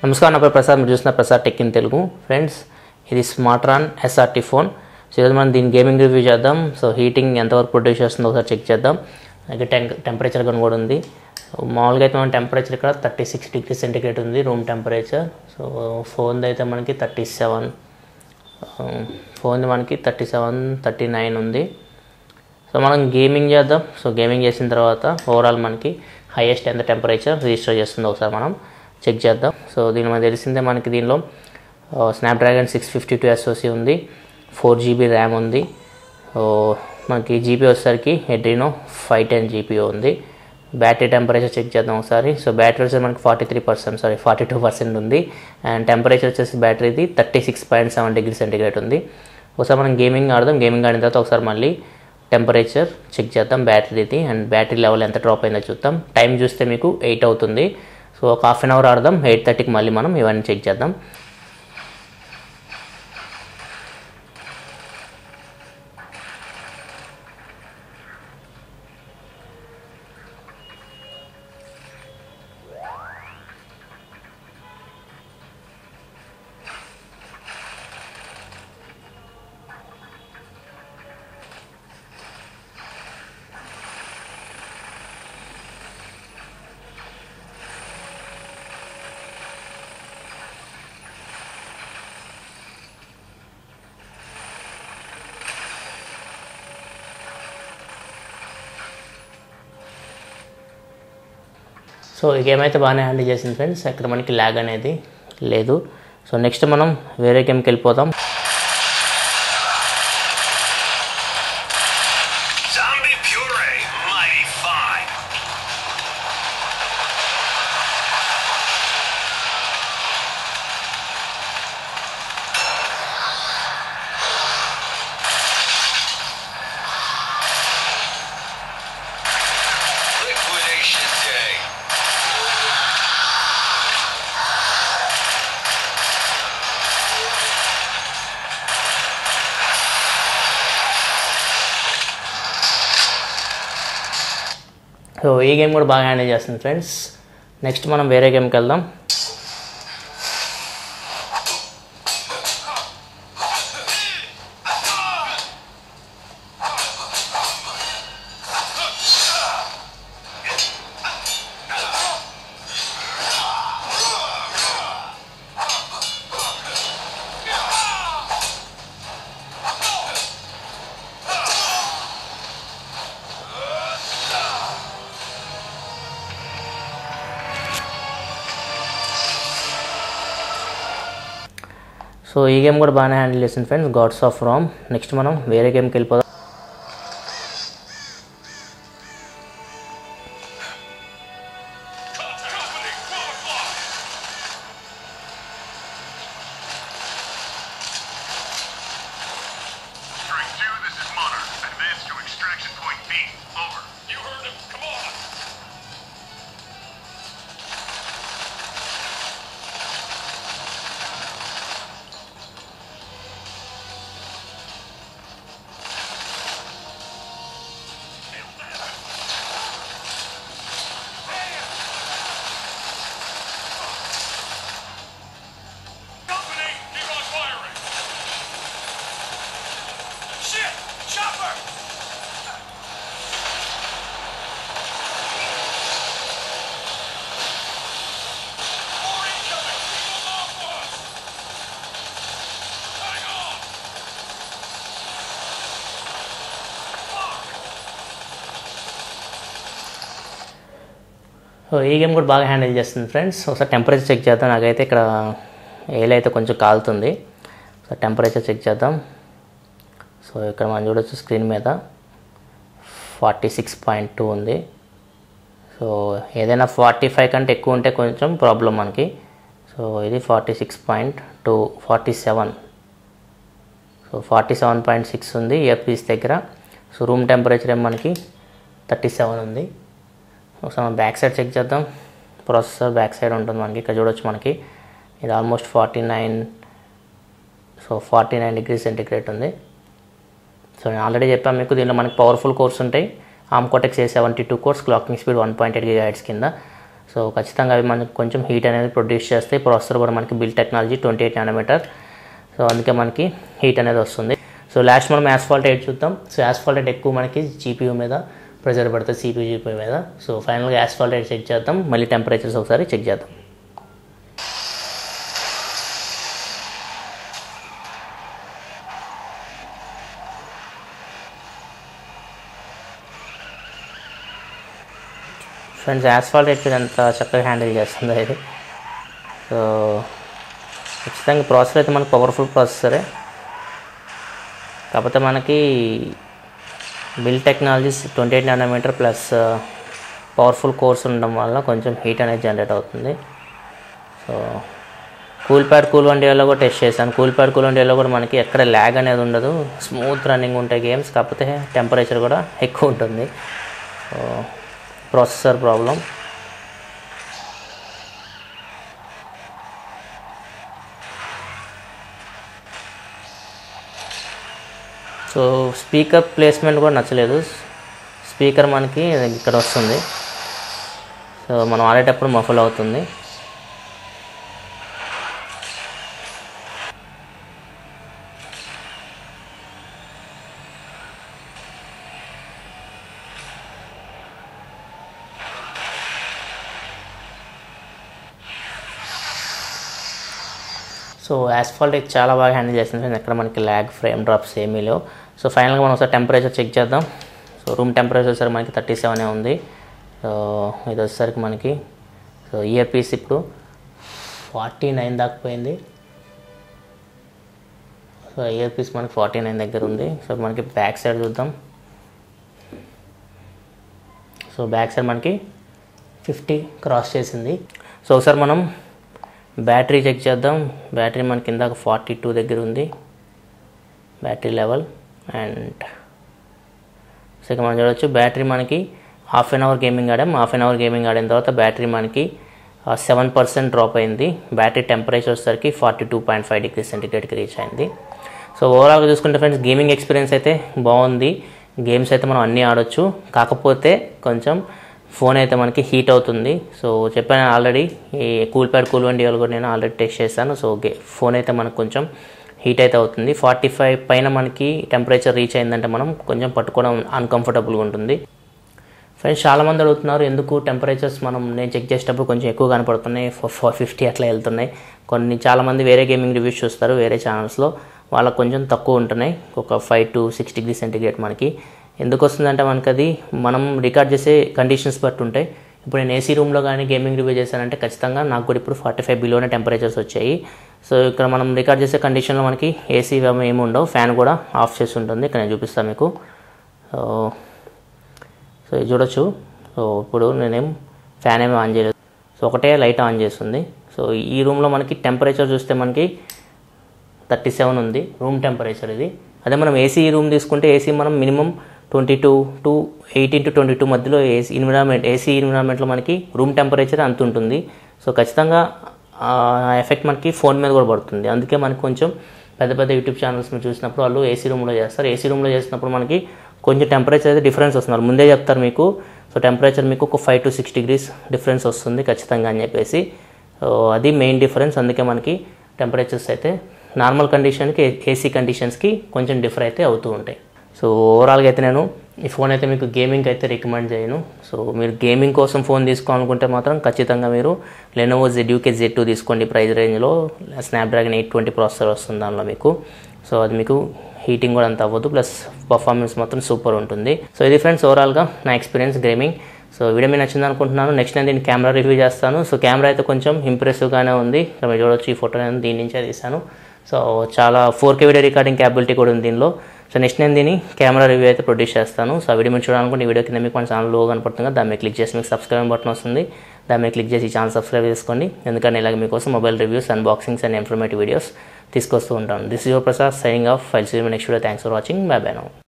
నమస్కారం, నా పేరు ప్రసాద్. మీరు చూస్తున్న Prasad tech in Telugu. Friends, ఇది స్మార్ట్రాన్ SRT ఫోన్. సో ఈరోజు మనం దీని గేమింగ్ రివ్యూ చేద్దాం. సో హీటింగ్ ఎంతవరకు ప్రొడ్యూస్ చేస్తుందో ఒకసారి చెక్ చేద్దాం. అలాగే టెంపరేచర్ కానీ కూడా ఉంది. మామూలుగా అయితే మన టెంపరేచర్ ఇక్కడ 36 డిగ్రీ సెంటిగ్రేడ్ ఉంది రూమ్ టెంపరేచర్. సో ఫోన్ది అయితే మనకి 37, ఫోన్ది మనకి 37, 39 ఉంది. సో మనం గేమింగ్ చేద్దాం. సో గేమింగ్ చేసిన తర్వాత ఓవరాల్ మనకి హైయెస్ట్ ఎంత టెంపరేచర్ రిజిస్టర్ చేస్తుందో ఒకసారి మనం చెక్ చేద్దాం. సో దీని మనకు తెలిసిందే, మనకి దీనిలో స్నాప్డ్రాగన్ 652 SoC ఉంది, 4GB ర్యామ్ ఉంది. మనకి జీపీ వచ్చేసరికి Adreno 510 GPU ఉంది. బ్యాటరీ టెంపరేచర్ చెక్ చేద్దాం ఒకసారి. సో బ్యాటరీ వచ్చేసి మనకి 42% ఉంది. అండ్ టెంపరేచర్ వచ్చేసి బ్యాటరీది 36.7 డిగ్రీ సెంటిగ్రేడ్ ఉంది. ఒకసారి మనం గేమింగ్ ఆడదాం. గేమింగ్ ఆడిన తర్వాత ఒకసారి మళ్ళీ టెంపరేచర్ చెక్ చేద్దాం బ్యాటరీది, అండ్ బ్యాటరీ లెవెల్ ఎంత డ్రాప్ అయిందో చూద్దాం. టైం చూస్తే మీకు 8 అవుతుంది. సో ఒక హాఫ్ అన్ అవర్ ఆడదాం. 8:30కి మళ్ళీ మనం ఇవన్నీ చెక్ చేద్దాం. సో ఈ గేమ్ అయితే బాగానే హ్యాండిల్ చేసింది ఫ్రెండ్స్. ఇక్కడ మనకి ల్యాగ్ అనేది లేదు. సో నెక్స్ట్ మనం వేరే గేమ్కి వెళ్ళిపోతాం. సో ఈ గేమ్ కూడా బాగా హ్యాండిల్ చేస్తుంది ఫ్రెండ్స్. నెక్స్ట్ మనం వేరే గేమ్కి వెళ్దాం. సో ఈ గేమ్ కూడా బాగానే హ్యాండిల్ చేసింది friends, God's of Ram. Next మనం వేరే గేమ్కి వెళ్ళిపోదాం. సో ఈ గేమ్ కూడా బాగా హ్యాండిల్ చేస్తుంది ఫ్రెండ్స్. ఒకసారి టెంపరేచర్ చెక్ చేద్దాం. నాకైతే ఇక్కడ ఏల్ అయితే కొంచెం కాలుతుంది. సో టెంపరేచర్ చెక్ చేద్దాం. సో ఇక్కడ మనం చూడొచ్చు స్క్రీన్ మీద 46.2 ఉంది. సో ఏదైనా 45 కంటే ఎక్కువ ఉంటే కొంచెం ప్రాబ్లం మనకి. సో ఇది 46.2, 47. సో 47.6 ఉంది ఇయర్ పీస్ దగ్గర. సో రూమ్ టెంపరేచర్ ఏమో మనకి 37 ఉంది. ఒకసారి మనం బ్యాక్ సైడ్ చెక్ చేద్దాం. ప్రాసెసర్ బ్యాక్ సైడ్ ఉంటుంది మనకి. ఇక్కడ చూడొచ్చు మనకి ఇది ఆల్మోస్ట్ 49. సో 49 డిగ్రీ సెంటిగ్రేడ్ ఉంది. సో నేను ఆల్రెడీ చెప్పాను మీకు, దీనిలో మనకి పవర్ఫుల్ కోర్స్ ఉంటాయి. ARM Cortex A72 course, clocking speed 1.8 GHz కింద. సో ఖచ్చితంగా అవి మనకి కొంచెం హీట్ అనేది ప్రొడ్యూస్ చేస్తాయి. ప్రాసెసర్ కూడా మనకి బిల్డ్ టెక్నాలజీ 28 నానోమీటర్. సో అందుకే మనకి హీట్ అనేది వస్తుంది. సో లాస్ట్ మనం యాస్ఫాల్ట్ 8 చూద్దాం. సో యాస్ఫాల్ట్ 8 ఎక్కువ మనకి జీపీయూ మీద ప్రెజర్ పడుతుంది, CPU జీపీయూ మీద. సో ఫైనల్గా యాస్ఫాల్ట్ 8 చెక్ చేద్దాం, మళ్ళీ టెంపరేచర్స్ ఒకసారి చెక్ చేద్దాం. ఫ్రెండ్స్ యాస్ఫాల్ట్ 8 ఎంత చక్కగా హ్యాండిల్ చేస్తుందో ఇది. సో ఖచ్చితంగా ప్రాసెసర్ అయితే మనకి పవర్ఫుల్ ప్రాసెసరే, కాకపోతే మనకి build technologies 28 nanometre plus powerful course ఉండడం వల్ల కొంచెం హీట్ అనేది జనరేట్ అవుతుంది. సో కూల్ వన్ డేలో కూడా టెస్ట్ చేశాను. కూల్ వన్ డేలో కూడా మనకి ఎక్కడ ల్యాగ్ అనేది ఉండదు, స్మూత్ రన్నింగ్ ఉంటాయి గేమ్స్, కాకపోతే టెంపరేచర్ కూడా ఎక్కువ ఉంటుంది. So processor problem. So speaker placement కూడా నచ్చలేదు. స్పీకర్ మనకి ఇక్కడ వస్తుంది, సో మనం ఆడేటప్పుడు మఫుల్ అవుతుంది. సో యాస్ఫాల్ట్ చాలా బాగా హ్యాండిల్ చేస్తుంది, ఎక్కడ మనకి ల్యాగ్ ఫ్రేమ్ డ్రాప్స్ ఏమీ లేవు. సో ఫైనల్గా మనం ఒకసారి టెంపరేచర్ చెక్ చేద్దాం. సో రూమ్ టెంపరేచర్ వచ్చేసరికి మనకి 37 ఉంది. సో ఇది వచ్చేసరికి మనకి సో ఇయర్ పీస్ ఇప్పుడు 49 దాకా పోయింది. సో ఇయర్ పీస్ మనకి 49 దగ్గర ఉంది. సో మనకి బ్యాక్ సైడ్ చూద్దాం. సో బ్యాక్ సైడ్ మనకి 50 క్రాస్ చేసింది. సో ఒకసారి మనం బ్యాటరీ చెక్ చేద్దాం. బ్యాటరీ మనకి ఇందాక 42 దగ్గర ఉంది బ్యాటరీ లెవెల్. అండ్ సో మనం చూడవచ్చు బ్యాటరీ మనకి హాఫ్ అన్ అవర్ గేమింగ్ ఆడిన తర్వాత బ్యాటరీ మనకి 7% డ్రాప్ అయింది. బ్యాటరీ టెంపరేచర్ వచ్చేసరికి 42.5 డిగ్రీ సెంటిగ్రేడ్కి రీచ్ అయింది. సో ఓవరాల్గా చూసుకుంటే ఫ్రెండ్స్ గేమింగ్ ఎక్స్పీరియన్స్ అయితే బాగుంది. గేమ్స్ అయితే మనం అన్నీ ఆడొచ్చు, కాకపోతే కొంచెం ఫోన్ అయితే మనకి హీట్ అవుతుంది. సో చెప్పాను ఆల్రెడీ, ఈ కూల్ వన్ డేలో కూడా నేను ఆల్రెడీ టెస్ట్ చేశాను. సో ఫోన్ అయితే మనకు కొంచెం హీట్ అయితే అవుతుంది. 45 పైన మనకి టెంపరేచర్ రీచ్ అయిందంటే మనం కొంచెం పట్టుకోవడం అన్కంఫర్టబుల్గా ఉంటుంది. ఫ్రెండ్స్ చాలామంది అడుగుతున్నారు ఎందుకు టెంపరేచర్స్ నేను చెక్ చేసేటప్పుడు కొంచెం ఎక్కువ కనపడుతున్నాయి, 50 అట్లా వెళ్తున్నాయి. చాలామంది వేరే గేమింగ్ రివ్యూస్ చూస్తారు వేరే ఛానల్స్లో, వాళ్ళకి కొంచెం తక్కువ ఉంటున్నాయి, ఒక 5 to 6 డిగ్రీ సెంటిగ్రేడ్ మనకి. ఎందుకు వస్తుందంటే మనకి అది మనం రికార్డ్ చేసే కండిషన్స్ బట్టి ఉంటాయి. ఇప్పుడు నేను ఏసీ రూమ్లో కానీ గేమింగ్ రివ్యూ చేశానంటే ఖచ్చితంగా నాకు కూడా ఇప్పుడు 45 బిలోనే టెంపరేచర్స్ వచ్చాయి. సో ఇక్కడ మనం రికార్డ్ చేసే కండిషన్లో మనకి ఏసీ ఏమి ఉండవు, ఫ్యాన్ కూడా ఆఫ్ చేసి ఉంటుంది. ఇక్కడ నేను చూపిస్తాను మీకు. సో ఇది చూడొచ్చు. సో ఇప్పుడు నేనేం ఫ్యాన్ ఏమీ ఆన్ చేయలేదు, సో ఒకటే లైట్ ఆన్ చేస్తుంది. సో ఈ రూమ్లో మనకి టెంపరేచర్ చూస్తే మనకి 37 ఉంది రూమ్ టెంపరేచర్ ఇది. అదే మనం ఏసీ రూమ్ తీసుకుంటే ఏసీ మనం మినిమం 22 to 18 to 22 మధ్యలో ఏసీ ఎన్విరాన్మెంట్లో మనకి రూమ్ టెంపరేచర్ అంత ఉంటుంది. సో ఖచ్చితంగా ఆ ఎఫెక్ట్ మనకి ఫోన్ మీద కూడా పడుతుంది. అందుకే మనకి కొంచెం పెద్ద యూట్యూబ్ ఛానల్స్ మీరు చూసినప్పుడు వాళ్ళు ఏసీ రూమ్లో చేస్తారు. ఏసీ రూమ్లో చేసినప్పుడు మనకి కొంచెం టెంపరేచర్ అయితే డిఫరెన్స్ వస్తుంది, ముందే చెప్తారు మీకు. సో టెంపరేచర్ మీకు ఒక 5 to 6 డిగ్రీస్ డిఫరెన్స్ వస్తుంది ఖచ్చితంగా అని చెప్పేసి. అది మెయిన్ డిఫరెన్స్. అందుకే మనకి టెంపరేచర్స్ అయితే నార్మల్ కండిషన్కి ఏసీ కండిషన్స్కి కొంచెం డిఫర్ అయితే అవుతూ ఉంటాయి. సో ఓవరాల్గా అయితే నేను ఈ ఫోన్ అయితే మీకు గేమింగ్ అయితే రికమెండ్ చేయను. సో మీరు గేమింగ్ కోసం ఫోన్ తీసుకోవాలనుకుంటే మాత్రం ఖచ్చితంగా మీరు లెనోవో ZUK Z2 తీసుకోండి. ప్రైస్ రేంజ్లో స్నాప్డ్రాగన్ 820 ప్రాసెసర్ వస్తుంది దానిలో మీకు. సో అది మీకు హీటింగ్ కూడా అంత అవ్వదు, ప్లస్ పర్ఫార్మెన్స్ మాత్రం సూపర్ ఉంటుంది. సో ఇది ఫ్రెండ్స్ ఓవరాల్గా నా ఎక్స్పీరియన్స్ గేమింగ్. సో వీడియో మీకు నచ్చింది అనుకుంటున్నాను. నెక్స్ట్ నేను దీన్ని కెమెరా రివ్యూ చేస్తాను. సో కెమెరా అయితే కొంచెం ఇంప్రెసివ్గానే ఉంది. మీరు చూడవచ్చు, ఈ ఫోటో నేను దీని నుంచే తీశాను. సో చాలా 4K వీడియో రికార్డింగ్ క్యాపబిలిటీ కూడా ఉంది దీనిలో. సో నెక్స్ట్ నేను దీన్ని కెమెరా రివ్యూ అయితే ప్రొడ్యూస్ చేస్తాను. సో ఆ వీడియో మీరు చూడాలనుకుంటే ఈ వీడియో కింద మీకు మన ఛానల్ లో కనపడుతుంది కదా, దాని మీద క్లిక్ చేసి మీకు సబ్స్క్రైబ్ బటన్ వస్తుంది. దాని మీద క్లిక్ చేసి ఈ ఛానల్ సబ్స్క్రైబ్ చేసుకోండి. ఎందుకంటే ఇలాగ మీకోసం mobile reviews, unboxings and informative videos తీసుకొస్తూ ఉంటాను. This is your Prasad signing off. ఫైల్ see you next video. Thanks for watching. Bye bye now.